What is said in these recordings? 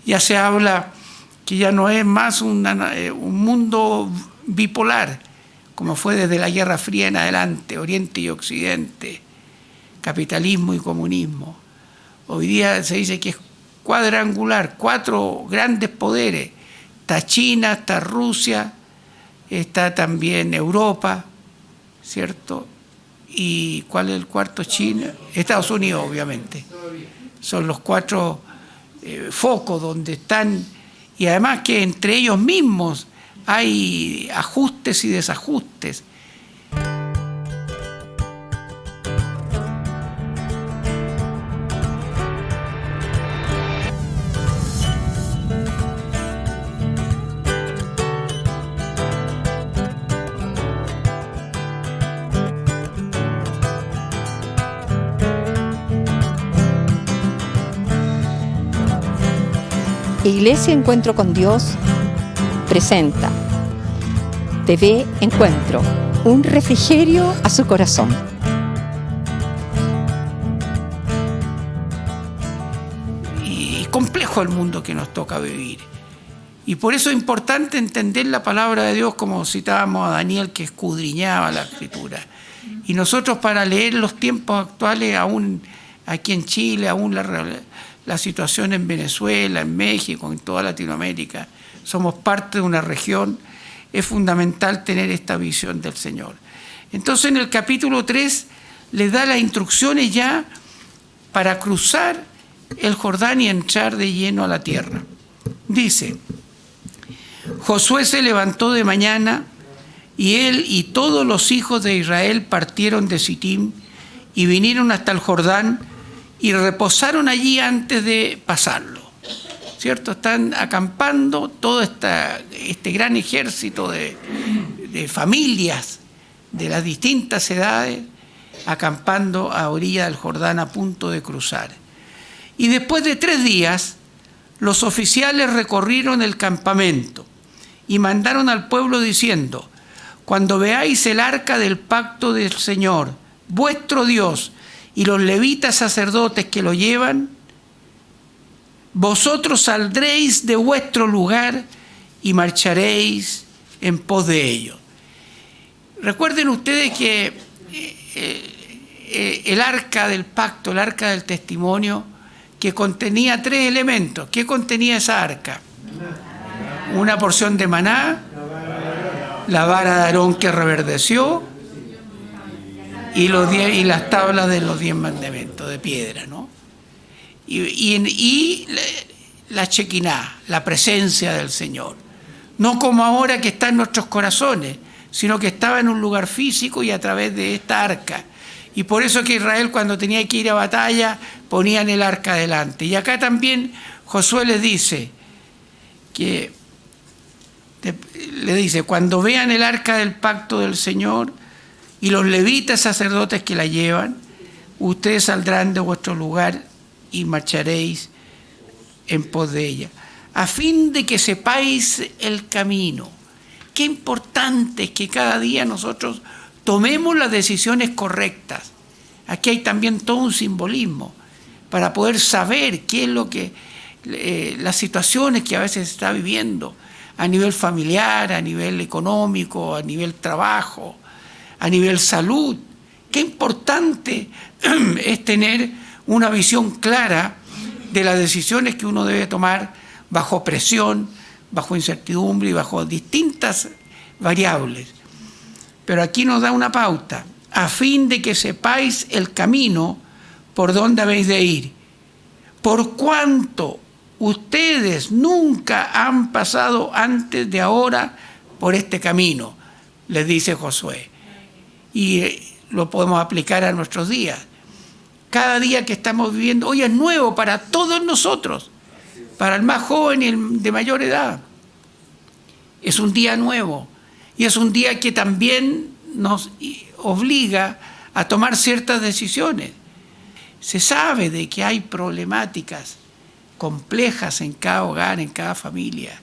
Ya se habla que ya no es más un mundo bipolar, como fue desde la Guerra Fría en adelante, Oriente y Occidente, capitalismo y comunismo. Hoy día se dice que es cuadrangular, 4 grandes poderes. Está China, está Rusia, está también Europa, ¿cierto? ¿Y cuál es el cuarto? China. Estados Unidos, obviamente. Son los 4 focos donde están, y además que entre ellos mismos hay ajustes y desajustes. Iglesia Encuentro con Dios presenta TV Encuentro, un refrigerio a su corazón. Y complejo el mundo que nos toca vivir. Y por eso es importante entender la palabra de Dios, como citábamos a Daniel, que escudriñaba la Escritura. Y nosotros, para leer los tiempos actuales, aún aquí en Chile, aún la situación en Venezuela, en México, en toda Latinoamérica, somos parte de una región, es fundamental tener esta visión del Señor. Entonces, en el capítulo 3 les da las instrucciones ya para cruzar el Jordán y entrar de lleno a la tierra. Dice: Josué se levantó de mañana, y él y todos los hijos de Israel partieron de Sitim y vinieron hasta el Jordán y reposaron allí antes de pasarlo. ¿Cierto? Están acampando todo este gran ejército de familias de las distintas edades, acampando a orilla del Jordán a punto de cruzar. Y después de 3 días, los oficiales recorrieron el campamento y mandaron al pueblo diciendo: cuando veáis el arca del pacto del Señor, vuestro Dios, y los levitas sacerdotes que lo llevan, vosotros saldréis de vuestro lugar y marcharéis en pos de ellos. Recuerden ustedes que el arca del pacto, el arca del testimonio, que contenía 3 elementos. ¿Qué contenía esa arca? Una porción de maná, la vara de Aarón que reverdeció, y las tablas de los 10 mandamientos de piedra, ¿no? Y la Shekinah, la presencia del Señor. No como ahora que está en nuestros corazones, sino que estaba en un lugar físico y a través de esta arca. Y por eso que Israel, cuando tenía que ir a batalla, ponían el arca delante. Y acá también Josué les dice cuando vean el arca del pacto del Señor y los levitas sacerdotes que la llevan, ustedes saldrán de vuestro lugar y marcharéis en pos de ella, a fin de que sepáis el camino. Qué importante es que cada día nosotros tomemos las decisiones correctas. Aquí hay también todo un simbolismo para poder saber qué es lo que las situaciones que a veces se está viviendo a nivel familiar, a nivel económico, a nivel trabajo, a nivel salud. Qué importante es tener una visión clara de las decisiones que uno debe tomar bajo presión, bajo incertidumbre y bajo distintas variables. Pero aquí nos da una pauta: a fin de que sepáis el camino por donde habéis de ir, por cuanto ustedes nunca han pasado antes de ahora por este camino, les dice Josué. Y lo podemos aplicar a nuestros días. Cada día que estamos viviendo hoy es nuevo para todos nosotros, para el más joven y el de mayor edad. Es un día nuevo y es un día que también nos obliga a tomar ciertas decisiones. Se sabe de que hay problemáticas complejas en cada hogar, en cada familia,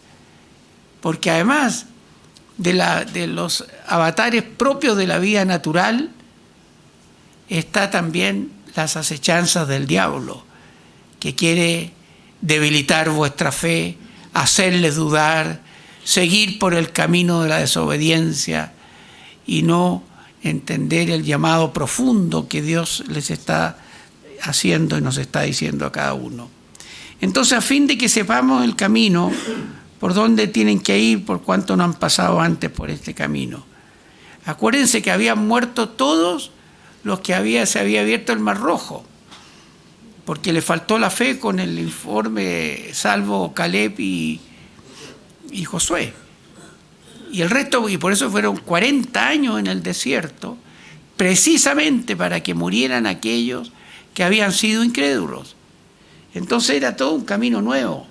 porque además de los avatares propios de la vida natural, está también las acechanzas del diablo, que quiere debilitar vuestra fe, hacerles dudar, seguir por el camino de la desobediencia y no entender el llamado profundo que Dios les está haciendo y nos está diciendo a cada uno. Entonces, a fin de que sepamos el camino, por dónde tienen que ir, por cuánto no han pasado antes por este camino. Acuérdense que habían muerto todos los que se había abierto el Mar Rojo, porque le faltó la fe con el informe, salvo Caleb y Josué. Y el resto, y por eso fueron 40 años en el desierto, precisamente para que murieran aquellos que habían sido incrédulos. Entonces era todo un camino nuevo.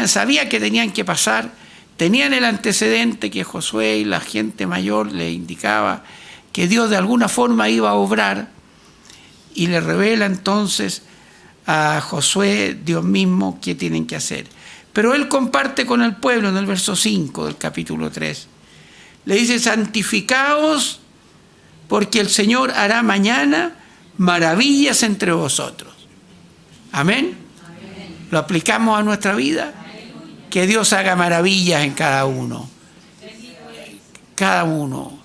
Sabía que tenían que pasar, tenían el antecedente que Josué y la gente mayor le indicaba que Dios de alguna forma iba a obrar, y le revela entonces a Josué Dios mismo qué tienen que hacer. Pero él comparte con el pueblo en el verso 5 del capítulo 3. Le dice: santificaos, porque el Señor hará mañana maravillas entre vosotros. Amén. ¿Lo aplicamos a nuestra vida? Que Dios haga maravillas en cada uno. Cada uno,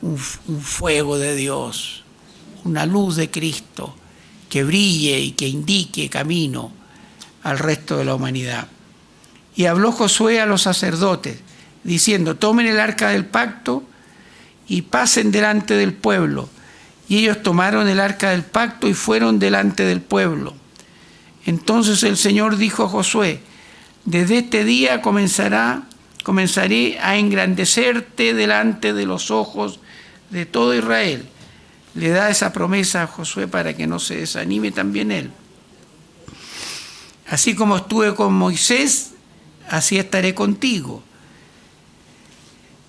un fuego de Dios, una luz de Cristo que brille y que indique camino al resto de la humanidad. Y habló Josué a los sacerdotes, diciendo: tomen el arca del pacto y pasen delante del pueblo. Y ellos tomaron el arca del pacto y fueron delante del pueblo. Entonces el Señor dijo a Josué: desde este día comenzaré a engrandecerte delante de los ojos de todo Israel. Le da esa promesa a Josué para que no se desanime también él. Así como estuve con Moisés, así estaré contigo.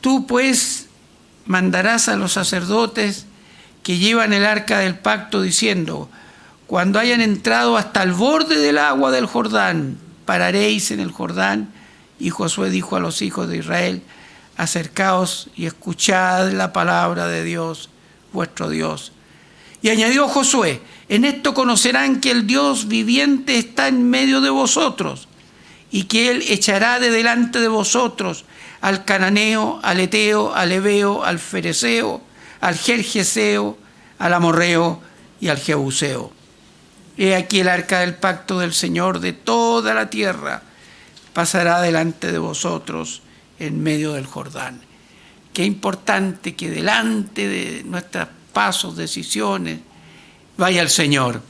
Tú pues mandarás a los sacerdotes que llevan el arca del pacto, diciendo: cuando hayan entrado hasta el borde del agua del Jordán, pararéis en el Jordán. Y Josué dijo a los hijos de Israel: acercaos y escuchad la palabra de Dios, vuestro Dios. Y añadió Josué: en esto conocerán que el Dios viviente está en medio de vosotros, y que Él echará de delante de vosotros al cananeo, al eteo, al heveo, al fereceo, al gergeseo, al amorreo y al jebuseo. He aquí el arca del pacto del Señor de toda la tierra pasará delante de vosotros en medio del Jordán. Qué importante que delante de nuestros pasos, decisiones, vaya el Señor,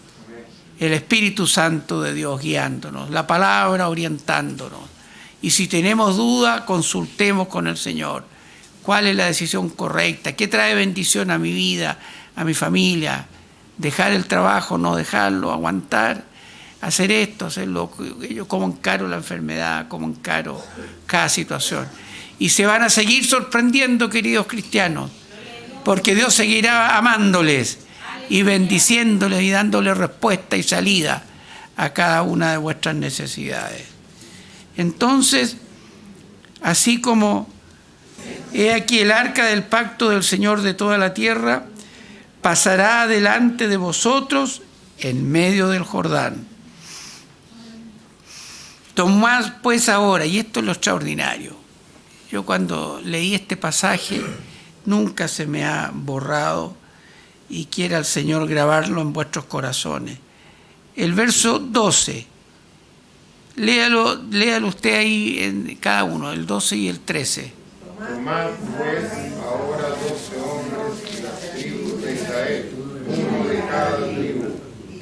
el Espíritu Santo de Dios guiándonos, la palabra orientándonos. Y si tenemos duda, consultemos con el Señor. ¿Cuál es la decisión correcta? ¿Qué trae bendición a mi vida, a mi familia? Dejar el trabajo, no dejarlo, aguantar, hacer esto, hacerlo. Yo cómo encaro la enfermedad, cómo encaro cada situación. Y se van a seguir sorprendiendo, queridos cristianos, porque Dios seguirá amándoles y bendiciéndoles y dándoles respuesta y salida a cada una de vuestras necesidades. Entonces, así como he aquí el arca del pacto del Señor de toda la tierra, pasará delante de vosotros en medio del Jordán. Tomad pues ahora, y esto es lo extraordinario. Yo cuando leí este pasaje, nunca se me ha borrado, y quiera el Señor grabarlo en vuestros corazones. El verso 12, léalo usted ahí en cada uno, el 12 y el 13. Tomad pues ahora 12 hombres de las tribus de Israel, uno de cada tribu,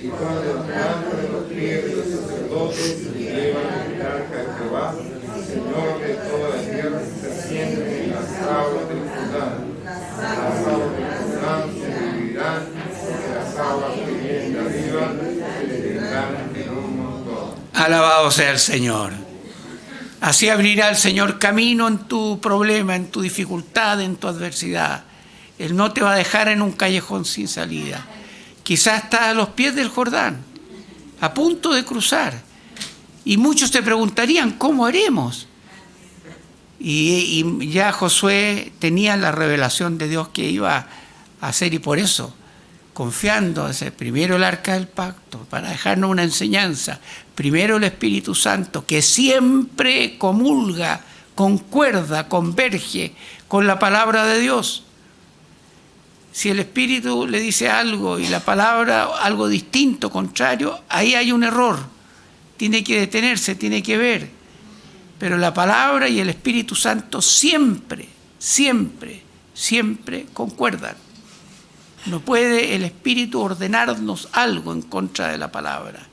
y con delante de los pliegues de sacerdotes y llevan el arca de Jehová, Señor de toda la tierra, se sienten en las aguas del Jordán. Las aguas del Jordán se dividirán, y las aguas que vienen de arriba se dividirán en un montón. Alabado sea el Señor. Así abrirá el Señor camino en tu problema, en tu dificultad, en tu adversidad. Él no te va a dejar en un callejón sin salida. Quizás estás a los pies del Jordán, a punto de cruzar. Y muchos te preguntarían, ¿cómo haremos? Y ya Josué tenía la revelación de Dios que iba a hacer, y por eso, confiando, primero el arca del pacto, para dejarnos una enseñanza, Primero el Espíritu Santo, que siempre comulga, concuerda, converge con la palabra de Dios. Si el Espíritu le dice algo y la palabra algo distinto, contrario, ahí hay un error. Tiene que detenerse, tiene que ver. Pero la palabra y el Espíritu Santo siempre, siempre, siempre concuerdan. No puede el Espíritu ordenarnos algo en contra de la palabra,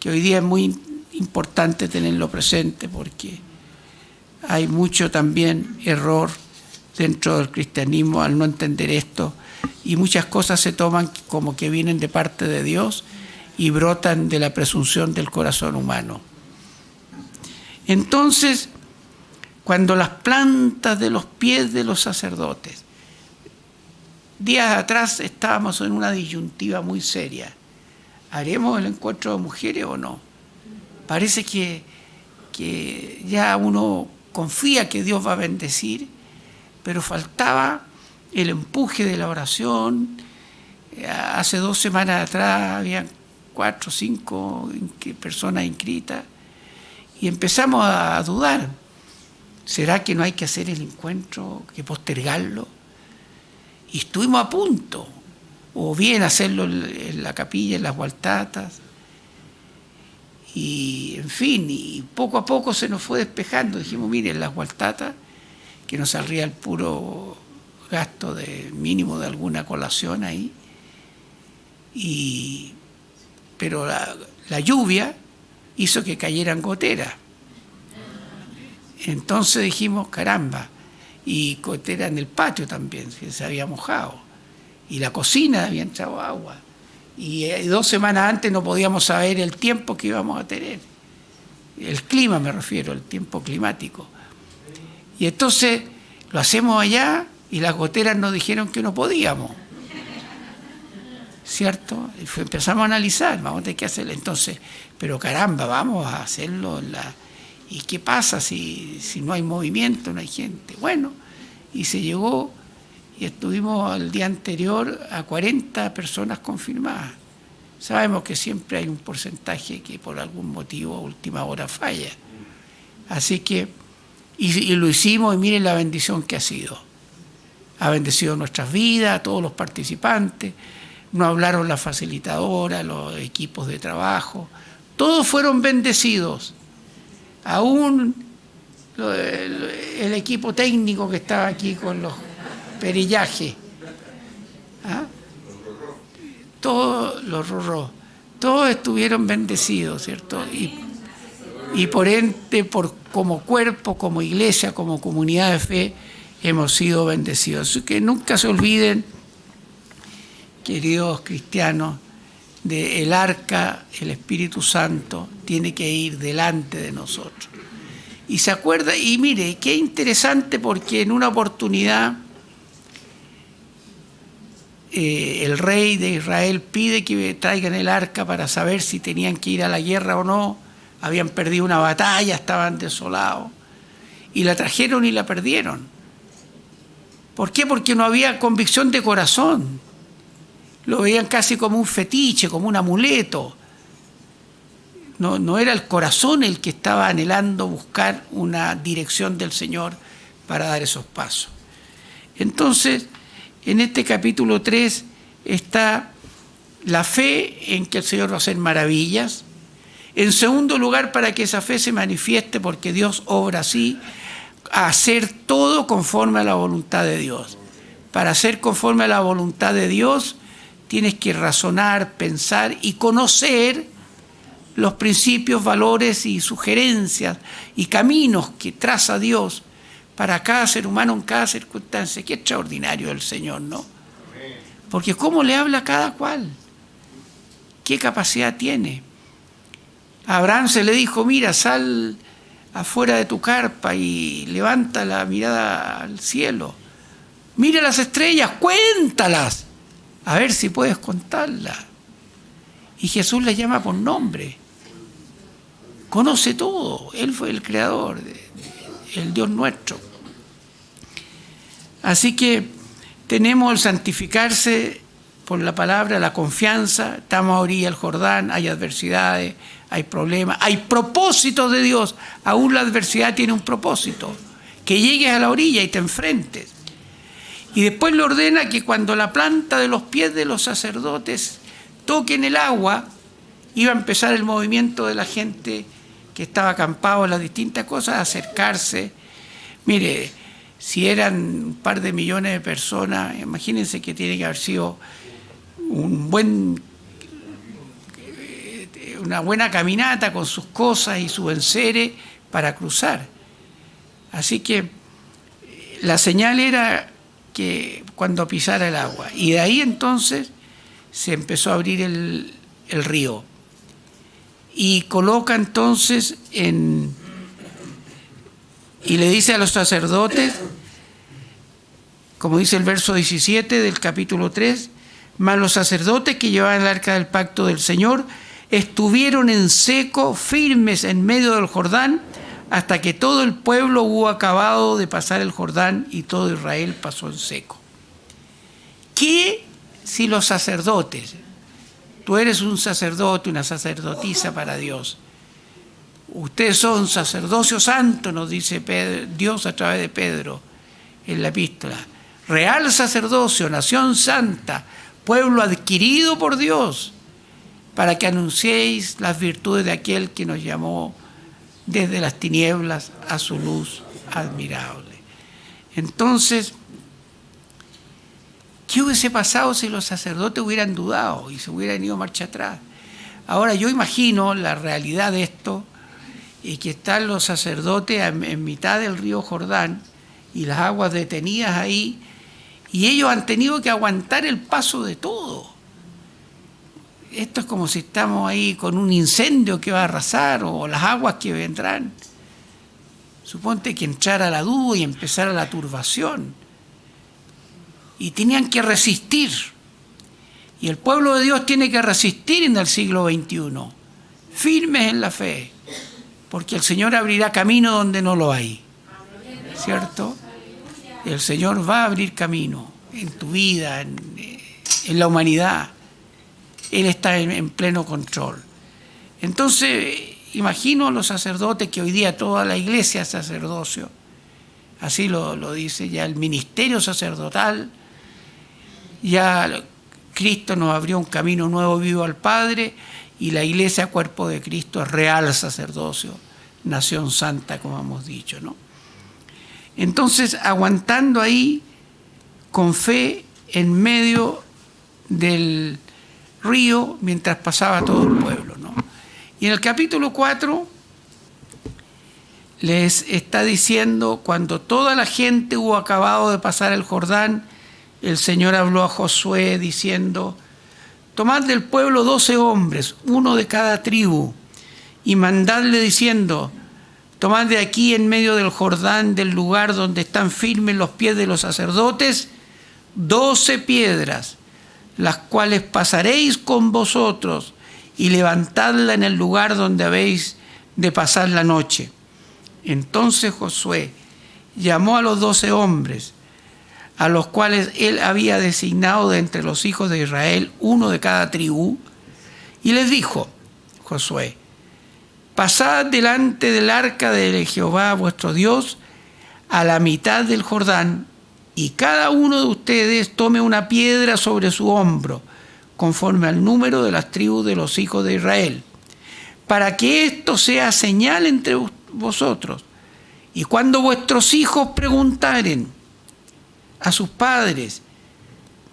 que hoy día es muy importante tenerlo presente porque hay mucho también error dentro del cristianismo al no entender esto, y muchas cosas se toman como que vienen de parte de Dios y brotan de la presunción del corazón humano. Entonces, cuando las plantas de los pies de los sacerdotes, días atrás estábamos en una disyuntiva muy seria. ¿Haremos el encuentro de mujeres o no? Parece que ya uno confía que Dios va a bendecir, pero faltaba el empuje de la oración. Hace 2 semanas atrás habían 4 o 5 personas inscritas y empezamos a dudar. ¿Será que no hay que hacer el encuentro, que postergarlo? Y estuvimos a punto, o bien hacerlo en la capilla, en las Gualtatas, y en fin, y poco a poco se nos fue despejando. Dijimos, miren, las Gualtatas, que nos saldría el puro gasto de mínimo de alguna colación ahí, pero la lluvia hizo que cayeran goteras. Entonces dijimos, caramba, y gotera en el patio también, que se había mojado, y la cocina había entrado agua, y 2 semanas antes no podíamos saber el tiempo que íbamos a tener, el clima me refiero, el tiempo climático. Y entonces lo hacemos allá y las goteras nos dijeron que no podíamos, ¿cierto? Y empezamos a analizar, vamos a tener que hacerlo. Entonces, pero caramba, vamos a hacerlo ¿y qué pasa si no hay movimiento, no hay gente? Bueno, y se llegó y estuvimos al día anterior a 40 personas confirmadas. Sabemos que siempre hay un porcentaje que por algún motivo a última hora falla. Así que, y lo hicimos, y miren la bendición que ha sido. Ha bendecido nuestras vidas, a todos los participantes. No hablaron las facilitadoras, los equipos de trabajo. Todos fueron bendecidos. Aún el equipo técnico que estaba aquí con los perillajes, todos los rorró, todos estuvieron bendecidos, ¿cierto? Y por ende, como cuerpo, como iglesia, como comunidad de fe, hemos sido bendecidos. Así que nunca se olviden, queridos cristianos, de el arca, el Espíritu Santo, tiene que ir delante de nosotros. Y se acuerda, y mire, qué interesante, porque en una oportunidad el rey de Israel pide que traigan el arca para saber si tenían que ir a la guerra o no. Habían perdido una batalla, estaban desolados, y la trajeron y la perdieron. ¿Por qué? Porque no había convicción de corazón. Lo veían casi como un fetiche, como un amuleto. No era el corazón el que estaba anhelando buscar una dirección del Señor para dar esos pasos. Entonces, en este capítulo 3 está la fe en que el Señor va a hacer maravillas. En segundo lugar, para que esa fe se manifieste, porque Dios obra así, a hacer todo conforme a la voluntad de Dios. Para hacer conforme a la voluntad de Dios, tienes que razonar, pensar y conocer los principios, valores y sugerencias y caminos que traza Dios para cada ser humano en cada circunstancia. Qué extraordinario el Señor, ¿no? Porque cómo le habla a cada cual, qué capacidad tiene. A Abraham se le dijo, mira, sal afuera de tu carpa y levanta la mirada al cielo. Mira las estrellas, cuéntalas, a ver si puedes contarlas. Y Jesús le llama por nombre. Conoce todo. Él fue el creador, el Dios nuestro. Así que tenemos el santificarse por la palabra, la confianza. Estamos a orilla del Jordán, hay adversidades, hay problemas, hay propósitos de Dios. Aún la adversidad tiene un propósito, que llegues a la orilla y te enfrentes. Y después le ordena que cuando la planta de los pies de los sacerdotes toquen el agua, iba a empezar el movimiento de la gente que estaba acampado en las distintas cosas, a acercarse. Mire, si eran un par de millones de personas, imagínense que tiene que haber sido una buena caminata con sus cosas y su enseres para cruzar. Así que la señal era que cuando pisara el agua. Y de ahí entonces se empezó a abrir el río. Y coloca entonces y le dice a los sacerdotes, como dice el verso 17 del capítulo 3, mas los sacerdotes que llevaban el arca del pacto del Señor estuvieron en seco, firmes en medio del Jordán, hasta que todo el pueblo hubo acabado de pasar el Jordán y todo Israel pasó en seco. ¿Qué si los sacerdotes, tú eres un sacerdote, una sacerdotisa para Dios, ustedes son sacerdocio santo, nos dice Dios a través de Pedro en la epístola, real sacerdocio, nación santa, pueblo adquirido por Dios, para que anunciéis las virtudes de aquel que nos llamó desde las tinieblas a su luz admirable? Entonces, ¿qué hubiese pasado si los sacerdotes hubieran dudado y se hubieran ido marcha atrás? Ahora yo imagino la realidad de esto, y que están los sacerdotes en mitad del río Jordán y las aguas detenidas ahí, y ellos han tenido que aguantar el paso de todo. Esto es como si estamos ahí con un incendio que va a arrasar o las aguas que vendrán. Suponte que entrara la duda y empezara la turbación. Y tenían que resistir. Y el pueblo de Dios tiene que resistir en el siglo XXI, firmes en la fe, porque el Señor abrirá camino donde no lo hay. ¿Cierto? El Señor va a abrir camino en tu vida, en la humanidad. Él está en pleno control. Entonces, imagino a los sacerdotes, que hoy día toda la iglesia es sacerdocio, así lo dice ya el ministerio sacerdotal, ya Cristo nos abrió un camino nuevo vivo al Padre, y la iglesia, cuerpo de Cristo, es real sacerdocio, nación santa, como hemos dicho, ¿no? Entonces, aguantando ahí con fe en medio del río mientras pasaba todo el pueblo, ¿no? Y en el capítulo 4 les está diciendo, cuando toda la gente hubo acabado de pasar el Jordán, el Señor habló a Josué diciendo, tomad del pueblo 12 hombres, uno de cada tribu, y mandadle diciendo, tomad de aquí en medio del Jordán, del lugar donde están firmes los pies de los sacerdotes, 12 piedras, las cuales pasaréis con vosotros, y levantadla en el lugar donde habéis de pasar la noche. Entonces Josué llamó a los 12 hombres, a los cuales él había designado de entre los hijos de Israel, uno de cada tribu, y les dijo, Josué, pasad delante del arca de Jehová vuestro Dios a la mitad del Jordán, y cada uno de ustedes tome una piedra sobre su hombro, conforme al número de las tribus de los hijos de Israel, para que esto sea señal entre vosotros. Y cuando vuestros hijos preguntaren a sus padres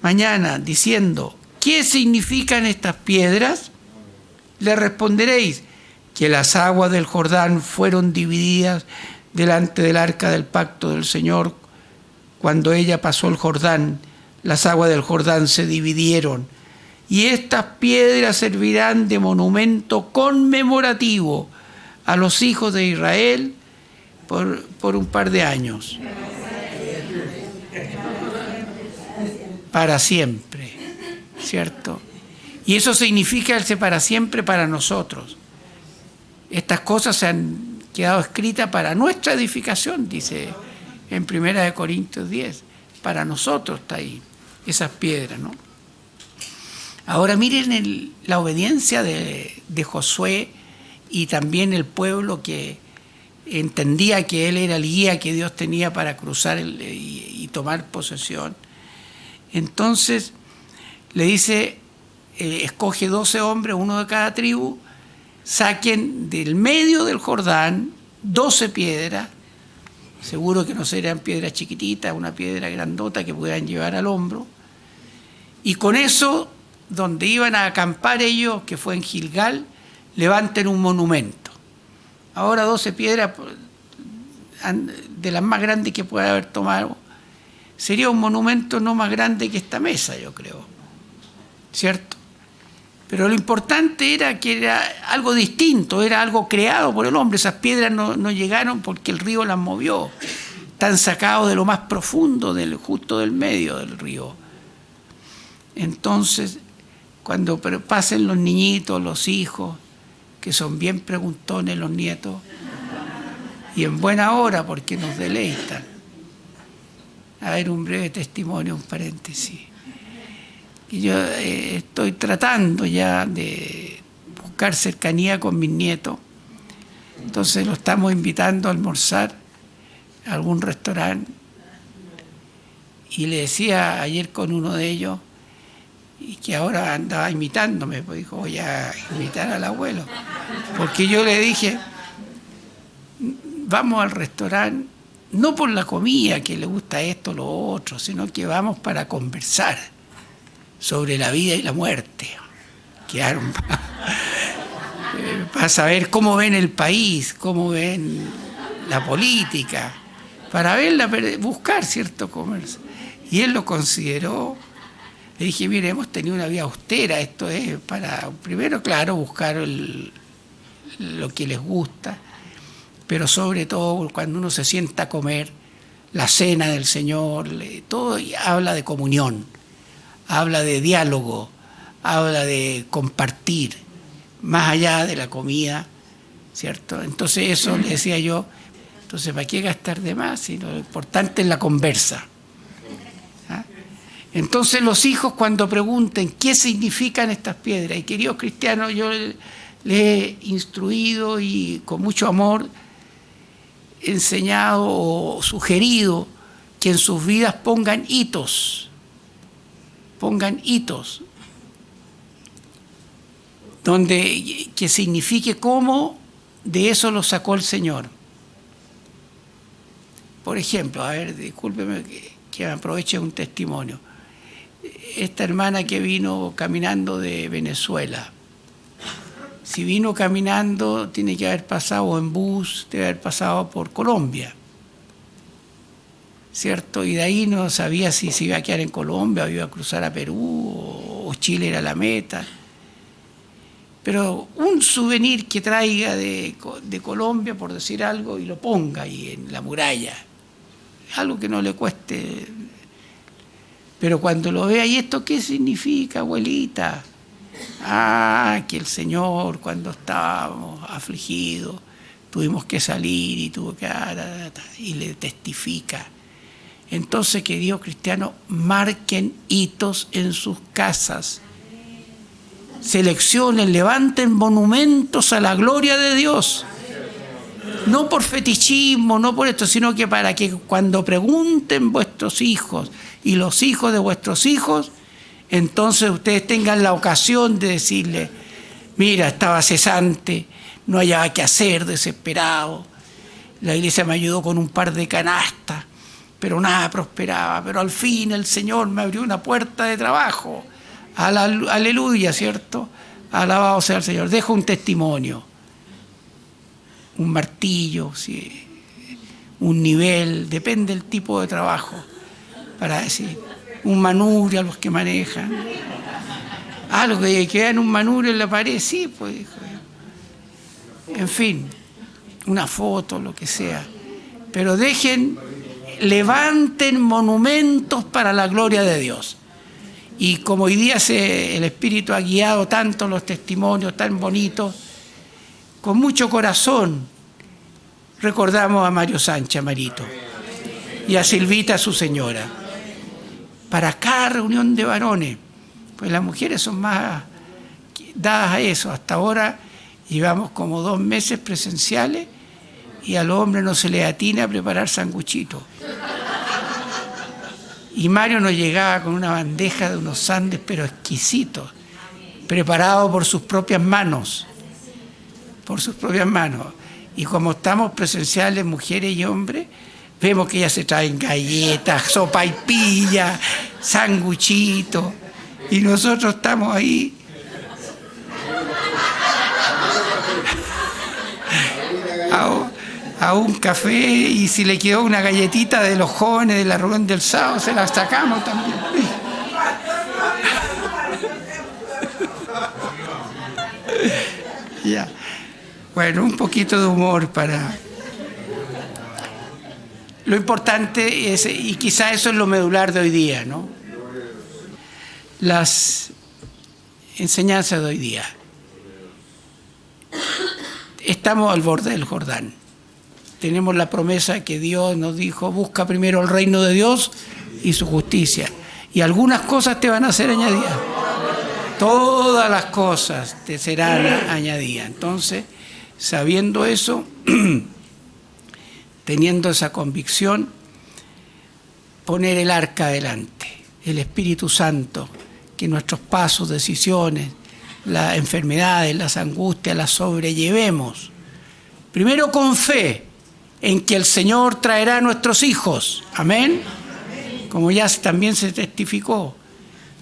mañana, diciendo, ¿qué significan estas piedras?, le responderéis que las aguas del Jordán fueron divididas delante del arca del pacto del Señor. Cuando ella pasó el Jordán, las aguas del Jordán se dividieron, y estas piedras servirán de monumento conmemorativo a los hijos de Israel por un par de años. Para siempre, ¿cierto? Y eso significa el para siempre para nosotros. Estas cosas se han quedado escritas para nuestra edificación, dice en 1 Corintios 10. Para nosotros está ahí, esas piedras, ¿no? Ahora miren la obediencia de Josué y también el pueblo que entendía que él era el guía que Dios tenía para cruzar y tomar posesión. Entonces le dice, escoge 12 hombres, uno de cada tribu, saquen del medio del Jordán 12 piedras, seguro que no serán piedras chiquititas, una piedra grandota que pudieran llevar al hombro, y con eso, donde iban a acampar ellos, que fue en Gilgal, levanten un monumento. Ahora 12 piedras, de las más grandes que pueda haber tomado, sería un monumento no más grande que esta mesa, yo creo, ¿cierto? Pero lo importante era que era algo distinto, era algo creado por el hombre. Esas piedras no llegaron porque el río las movió, están sacados de lo más profundo, justo del medio del río. Entonces, cuando pasen los niñitos, los hijos, que son bien preguntones los nietos, y en buena hora porque nos deleitan. A ver, un breve testimonio, un paréntesis. Y yo estoy tratando ya de buscar cercanía con mis nietos, entonces lo estamos invitando a almorzar a algún restaurante, y le decía ayer con uno de ellos, y que ahora andaba imitándome, pues dijo, voy a invitar al abuelo, porque yo le dije, vamos al restaurante, no por la comida, que le gusta esto o lo otro, sino que vamos para conversar sobre la vida y la muerte. Quedaron para saber cómo ven el país, cómo ven la política, para verla, buscar cierto comercio. Y él lo consideró. Le dije, mire, hemos tenido una vida austera, esto es para, primero, claro, buscar lo que les gusta, pero sobre todo cuando uno se sienta a comer, la cena del Señor, todo habla de comunión, habla de diálogo, habla de compartir, más allá de la comida, ¿cierto? Entonces eso le decía yo, entonces ¿para qué gastar de más? Si lo importante es la conversa. Entonces los hijos, cuando pregunten qué significan estas piedras, y queridos cristianos, yo les he instruido y con mucho amor enseñado o sugerido que en sus vidas pongan hitos, donde que signifique cómo de eso lo sacó el Señor. Por ejemplo, a ver, discúlpeme que me aproveche un testimonio. Esta hermana que vino caminando de Venezuela, si vino caminando, tiene que haber pasado en bus, debe haber pasado por Colombia, ¿cierto? Y de ahí no sabía si se iba a quedar en Colombia o iba a cruzar a Perú o Chile era la meta. Pero un souvenir que traiga de Colombia, por decir algo, y lo ponga ahí en la muralla, algo que no le cueste. Pero cuando lo vea, ¿y esto qué significa, abuelita? Que el Señor, cuando estábamos afligidos, tuvimos que salir y tuvo que... y le testifica. Entonces, queridos cristianos, marquen hitos en sus casas. Seleccionen, levanten monumentos a la gloria de Dios. No por fetichismo, no por esto, sino que para que cuando pregunten vuestros hijos y los hijos de vuestros hijos, entonces ustedes tengan la ocasión de decirle, mira, estaba cesante, no hallaba qué hacer, desesperado. La iglesia me ayudó con un par de canastas, pero nada prosperaba. Pero al fin el Señor me abrió una puerta de trabajo. Aleluya, ¿cierto? Alabado sea el Señor. Dejo un testimonio, un martillo, ¿sí? Un nivel, depende del tipo de trabajo, para decir, un manubrio a los que manejan. Algo que vean un manubrio en la pared, sí, pues. En fin, una foto, lo que sea. Pero levanten monumentos para la gloria de Dios. Y como hoy día el Espíritu ha guiado tanto los testimonios tan bonitos, con mucho corazón recordamos a Mario Sánchez, Marito, y a Silvita, su señora, para cada reunión de varones, pues las mujeres son más dadas a eso. Hasta ahora Llevamos como 2 meses presenciales y al hombre no se le atina a preparar sanguchitos. Y Mario nos llegaba con una bandeja de unos sándwiches, pero exquisitos, preparados por sus propias manos. Por sus propias manos. Y como estamos presenciales, mujeres y hombres, vemos que ellas se traen galletas, sopaipillas, sanguchitos, y nosotros estamos ahí. A un café, y si le quedó una galletita de los jóvenes de la reunión del sábado, se la sacamos también. Ya. Bueno, un poquito de humor para... Lo importante es, y quizá eso es lo medular de hoy día, ¿no? Las enseñanzas de hoy día. Estamos al borde del Jordán. Tenemos la promesa que Dios nos dijo: busca primero el reino de Dios y su justicia, y algunas cosas te van a ser añadidas. Todas las cosas te serán añadidas. Entonces, sabiendo eso, teniendo esa convicción, poner el arca adelante, el Espíritu Santo, que nuestros pasos, decisiones, las enfermedades, las angustias, las sobrellevemos. Primero con fe en que el Señor traerá a nuestros hijos. Amén. Como ya también se testificó,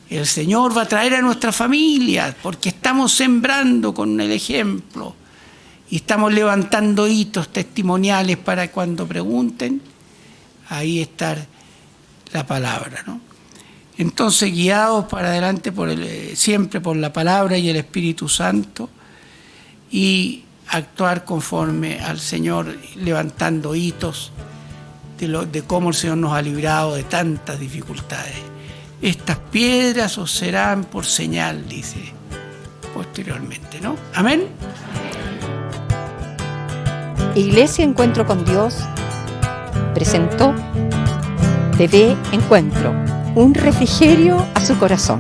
el Señor va a traer a nuestra familia, porque estamos sembrando con el ejemplo y estamos levantando hitos testimoniales para cuando pregunten, ahí está la palabra, ¿no? Entonces, guiados para adelante siempre por la palabra y el Espíritu Santo, y actuar conforme al Señor, levantando hitos de cómo el Señor nos ha librado de tantas dificultades. Estas piedras os serán por señal, dice posteriormente, ¿no? Amén. Iglesia Encuentro con Dios presentó TV Encuentro, un refrigerio a su corazón.